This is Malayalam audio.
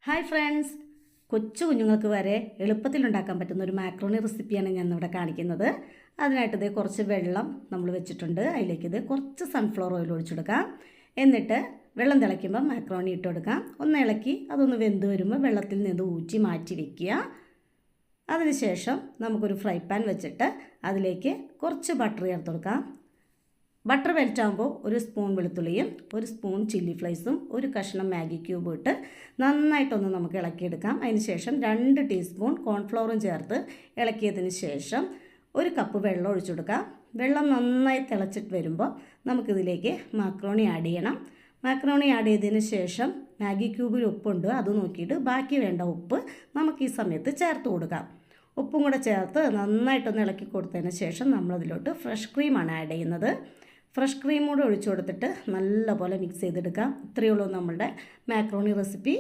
ഹായ് ഫ്രണ്ട്സ്, കൊച്ചു കുഞ്ഞുങ്ങൾക്ക് വരെ എളുപ്പത്തിൽ ഉണ്ടാക്കാൻ പറ്റുന്ന ഒരു മാക്രോണി റെസിപ്പിയാണ് ഞാൻ ഇവിടെ കാണിക്കുന്നത്. അതിനായിട്ട് ഇതേ കുറച്ച് വെള്ളം നമ്മൾ വെച്ചിട്ടുണ്ട്. അതിലേക്ക് ഇത് കുറച്ച് സൺഫ്ലവർ ഓയിൽ ഒഴിച്ചെടുക്കാം. എന്നിട്ട് വെള്ളം തിളയ്ക്കുമ്പോൾ മാക്രോണി ഇട്ട് കൊടുക്കാം. ഒന്ന് ഇളക്കി അതൊന്ന് വെന്ത് വരുമ്പോൾ വെള്ളത്തിൽ നിന്ന് ഊറ്റി മാറ്റി വയ്ക്കുക. അതിനുശേഷം നമുക്കൊരു ഫ്രൈ പാൻ വെച്ചിട്ട് അതിലേക്ക് കുറച്ച് ബട്ടർ ചേർത്ത് കൊടുക്കാം. ബട്ടർ മെൽറ്റാകുമ്പോൾ ഒരു സ്പൂൺ വെളുത്തുള്ളിയും ഒരു സ്പൂൺ ചില്ലി ഫ്ലേക്സും ഒരു കഷ്ണം മാഗി ക്യൂബും ഇട്ട് നന്നായിട്ടൊന്ന് നമുക്ക് ഇളക്കിയെടുക്കാം. അതിന് ശേഷം 2 ടീസ്പൂൺ കോൺഫ്ലവറും ചേർത്ത് ഇളക്കിയതിന് ശേഷം ഒരു കപ്പ് വെള്ളം ഒഴിച്ചു കൊടുക്കാം. വെള്ളം നന്നായി തിളച്ചിട്ട് വരുമ്പോൾ നമുക്കിതിലേക്ക് മാക്രോണി ആഡ് ചെയ്യണം. മാക്രോണി ആഡ് ചെയ്തതിന് ശേഷം മാഗി ക്യൂബിൽ ഉപ്പുണ്ട്, അത് നോക്കിയിട്ട് ബാക്കി വേണ്ട ഉപ്പ് നമുക്ക് ഈ സമയത്ത് ചേർത്ത് കൊടുക്കാം. ഉപ്പും കൂടെ ചേർത്ത് നന്നായിട്ടൊന്ന് ഇളക്കി കൊടുത്തതിന് ശേഷം നമ്മളതിലോട്ട് ഫ്രഷ് ക്രീമാണ് ആഡ് ചെയ്യുന്നത്. ഫ്രഷ് ക്രീം കൂടെ ഒഴിച്ചു കൊടുത്തിട്ട് നല്ലപോലെ മിക്സ് ചെയ്തെടുക്കാം. ഇത്രയേ ഉള്ളൂ നമ്മളുടെ മാക്രോണി റെസിപ്പി.